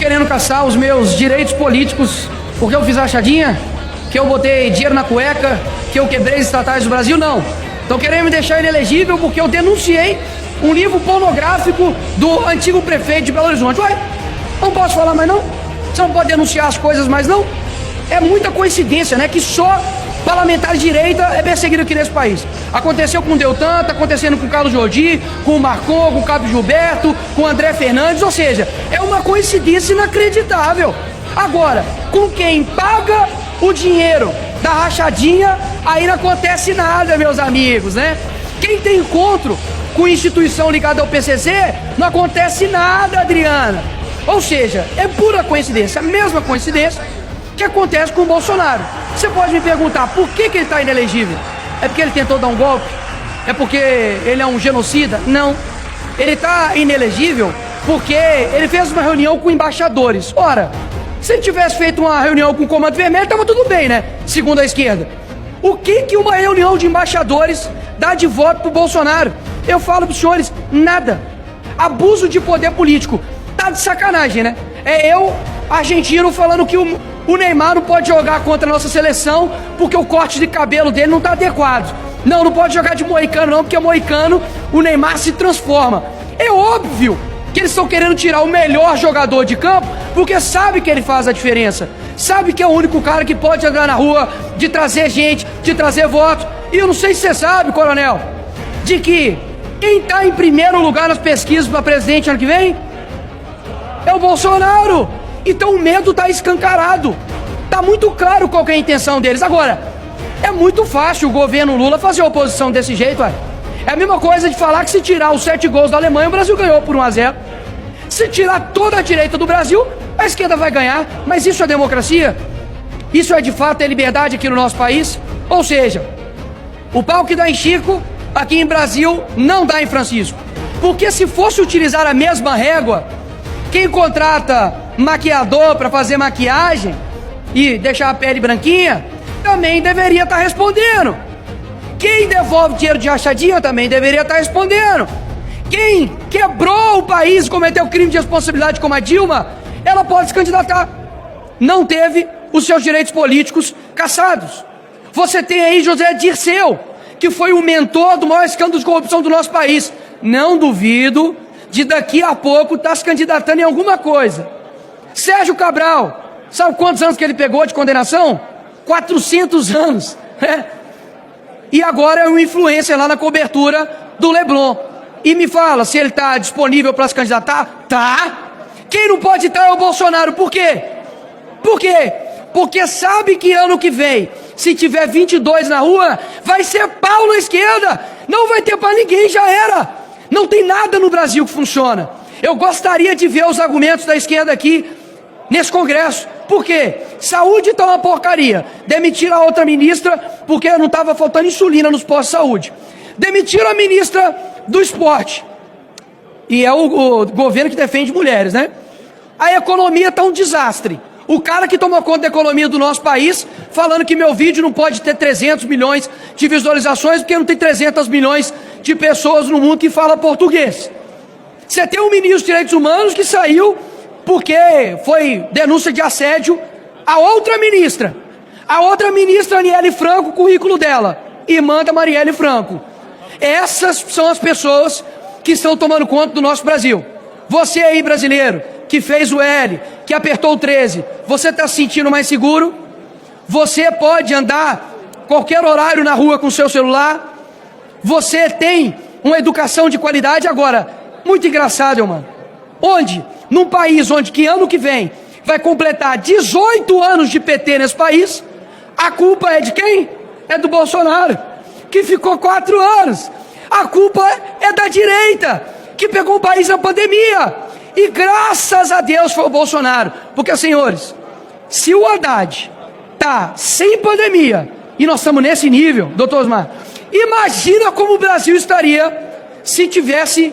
querendo caçar os meus direitos políticos porque eu fiz rachadinha, que eu botei dinheiro na cueca, que eu quebrei os estatais do Brasil, não. Estão querendo me deixar inelegível porque eu denunciei um livro pornográfico do antigo prefeito de Belo Horizonte. Ué, não posso falar mais não? Você não pode denunciar as coisas mais não? É muita coincidência, né? Que só parlamentar de direita é perseguido aqui nesse país. Aconteceu com o Deltan, está acontecendo com o Carlos Jordi, com o Marcon, com o Cabo Gilberto, com o André Fernandes, ou seja, é uma coincidência inacreditável. Agora, com quem paga o dinheiro da rachadinha, aí não acontece nada, meus amigos, né? Quem tem encontro com instituição ligada ao PCC, não acontece nada, Adriana. Ou seja, é pura coincidência, a mesma coincidência que acontece com o Bolsonaro. Você pode me perguntar por que ele está inelegível? É porque ele tentou dar um golpe? É porque ele é um genocida? Não. Ele está inelegível porque ele fez uma reunião com embaixadores. Ora, se ele tivesse feito uma reunião com o Comando Vermelho, estava tudo bem, né? Segundo a esquerda. O que uma reunião de embaixadores dá de voto pro Bolsonaro? Eu falo pros senhores, nada. Abuso de poder político. Tá de sacanagem, né? É eu, argentino, falando que o Neymar não pode jogar contra a nossa seleção porque o corte de cabelo dele não tá adequado. Não pode jogar de moicano não, porque moicano o Neymar se transforma. É óbvio que eles estão querendo tirar o melhor jogador de campo porque sabe que ele faz a diferença. Sabe que é o único cara que pode andar na rua, de trazer gente, de trazer votos. E eu não sei se você sabe, coronel, de que quem tá em primeiro lugar nas pesquisas para presidente ano que vem é o Bolsonaro. Então o medo tá escancarado. Tá muito claro qual que é a intenção deles. Agora, é muito fácil o governo Lula fazer oposição desse jeito, ué. É a mesma coisa de falar que se tirar os 7 gols da Alemanha, o Brasil ganhou por 1-0. Se tirar toda a direita do Brasil, a esquerda vai ganhar. Mas isso é democracia? Isso é de fato é liberdade aqui no nosso país? Ou seja, o pau que dá em Chico, aqui em Brasil, não dá em Francisco. Porque se fosse utilizar a mesma régua, quem contrata maquiador para fazer maquiagem e deixar a pele branquinha, também deveria estar respondendo. Quem devolve dinheiro de rachadinha também deveria estar respondendo. Quem quebrou o país, cometeu crime de responsabilidade como a Dilma, ela pode se candidatar. Não teve os seus direitos políticos cassados. Você tem aí José Dirceu, que foi o mentor do maior escândalo de corrupção do nosso país. Não duvido de daqui a pouco estar se candidatando em alguma coisa. Sérgio Cabral, sabe quantos anos que ele pegou de condenação? 400 anos. E agora é um influencer lá na cobertura do Leblon. E me fala se ele está disponível para se candidatar? Tá. Quem não pode estar é o Bolsonaro. Por quê? Por quê? Porque sabe que ano que vem, se tiver 22 na rua, vai ser pau na esquerda. Não vai ter para ninguém, já era. Não tem nada no Brasil que funciona. Eu gostaria de ver os argumentos da esquerda aqui nesse Congresso. Por quê? Saúde está uma porcaria. Demitiram a outra ministra porque não estava faltando insulina nos postos de saúde. Demitiram a ministra do esporte. E é o governo que defende mulheres, né? A economia está um desastre. O cara que toma conta da economia do nosso país, falando que meu vídeo não pode ter 300 milhões de visualizações porque não tem 300 milhões de pessoas no mundo que falam português. Você tem um ministro dos Direitos Humanos que saiu porque foi denúncia de assédio a outra ministra. A outra ministra, Aniele Franco, o currículo dela. E manda Marielle Franco. Essas são as pessoas que estão tomando conta do nosso Brasil. Você aí, brasileiro, que fez o L, que apertou o 13, você está se sentindo mais seguro? Você pode andar qualquer horário na rua com seu celular? Você tem uma educação de qualidade? Agora, muito engraçado, mano. Onde? Num país onde que ano que vem vai completar 18 anos de PT nesse país, a culpa é de quem? É do Bolsonaro, que ficou 4 anos. A culpa é da direita, que pegou o país na pandemia. E graças a Deus foi o Bolsonaro. Porque, senhores, se o Haddad tá sem pandemia e nós estamos nesse nível, doutor Osmar, imagina como o Brasil estaria se tivesse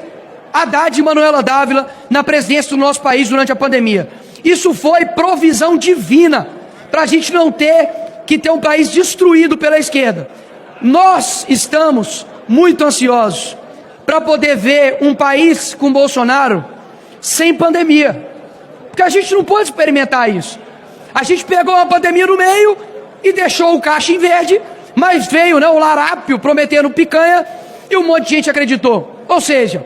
Haddad e Manuela Dávila na presidência do nosso país durante a pandemia. Isso foi provisão divina para a gente não ter que ter um país destruído pela esquerda. Nós estamos muito ansiosos para poder ver um país com Bolsonaro sem pandemia. Porque Porque a gente não pode experimentar isso. A gente pegou uma pandemia no meio e deixou o caixa em verde, mas veio, né, o larápio prometendo picanha e um monte de gente acreditou. Ou seja,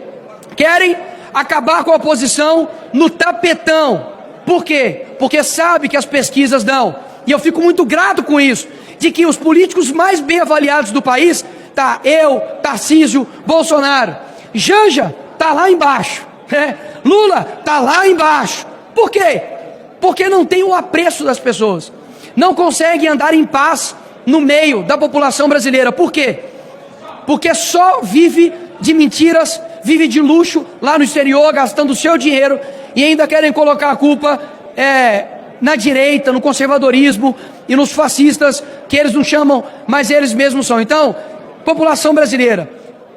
querem acabar com a oposição no tapetão. Por quê? Porque sabe que as pesquisas dão. E eu fico muito grato com isso, de que os políticos mais bem avaliados do país, tá eu, Tarcísio, Bolsonaro. Janja tá lá embaixo, né? Lula tá lá embaixo. Por quê? Porque não tem o apreço das pessoas. Não conseguem andar em paz no meio da população brasileira. Por quê? Porque só vive de mentiras, vive de luxo lá no exterior, gastando o seu dinheiro, e ainda querem colocar a culpa na direita, no conservadorismo e nos fascistas, que eles não chamam, mas eles mesmos são. Então, população brasileira,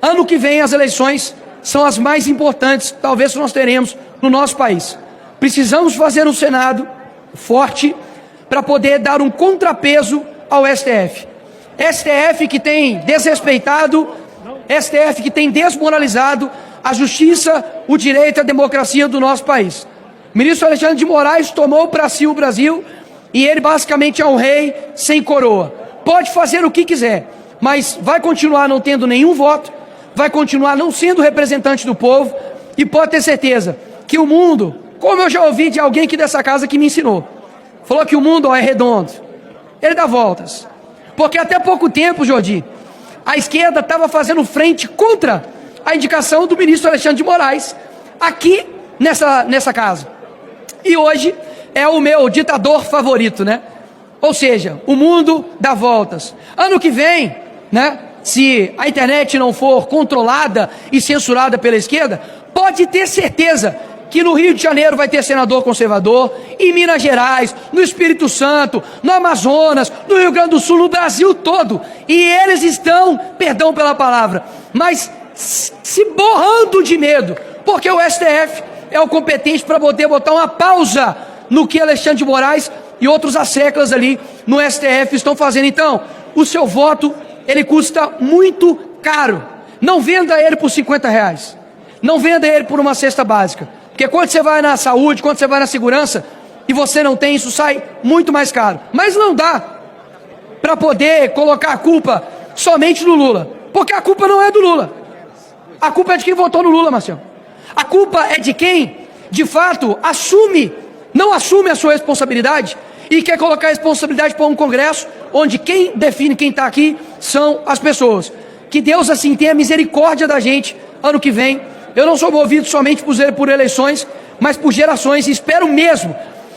ano que vem as eleições são as mais importantes, talvez, que nós teremos no nosso país. Precisamos fazer um Senado forte para poder dar um contrapeso ao STF. STF que tem desrespeitado, STF que tem desmoralizado a justiça, o direito e a democracia do nosso país. O ministro Alexandre de Moraes tomou para si o Brasil e ele basicamente é um rei sem coroa. Pode fazer o que quiser, mas vai continuar não tendo nenhum voto, vai continuar não sendo representante do povo e pode ter certeza que o mundo, como eu já ouvi de alguém aqui dessa casa que me ensinou, falou que o mundo é redondo, ele dá voltas. Porque até pouco tempo, Jordi, a esquerda estava fazendo frente contra a indicação do ministro Alexandre de Moraes aqui nessa casa. E hoje é o meu ditador favorito, né? Ou seja, o mundo dá voltas. Ano que vem, né, se a internet não for controlada e censurada pela esquerda, pode ter certeza que no Rio de Janeiro vai ter senador conservador, em Minas Gerais, no Espírito Santo, no Amazonas, no Rio Grande do Sul, no Brasil todo. E eles estão, perdão pela palavra, mas se borrando de medo, porque o STF é o competente para poder botar uma pausa no que Alexandre de Moraes e outros asseclas ali no STF estão fazendo. Então, o seu voto, ele custa muito caro. Não venda ele por R$50. Não venda ele por uma cesta básica. Porque quando você vai na saúde, quando você vai na segurança, e você não tem, isso sai muito mais caro. Mas não dá para poder colocar a culpa somente no Lula. Porque a culpa não é do Lula. A culpa é de quem votou no Lula, Marcelo. A culpa é de quem, de fato, não assume a sua responsabilidade e quer colocar a responsabilidade para um Congresso onde quem define quem está aqui são as pessoas. Que Deus, assim, tenha misericórdia da gente ano que vem. Eu não sou movido somente por eleições, mas por gerações, e espero mesmo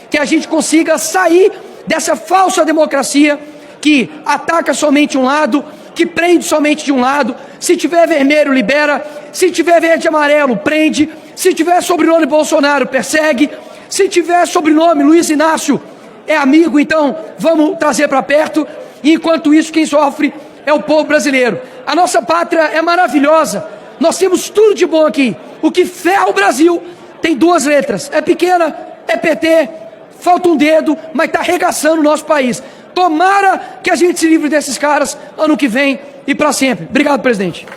que a gente consiga sair dessa falsa democracia que ataca somente um lado, que prende somente de um lado. Se tiver vermelho, libera. Se tiver verde e amarelo, prende. Se tiver sobrenome Bolsonaro, persegue. Se tiver sobrenome Luiz Inácio, é amigo, então vamos trazer para perto. E enquanto isso, quem sofre é o povo brasileiro. A nossa pátria é maravilhosa. Nós temos tudo de bom aqui. O que ferra o Brasil tem duas letras. É pequena, é PT, falta um dedo, mas está arregaçando o nosso país. Tomara que a gente se livre desses caras ano que vem e para sempre. Obrigado, presidente.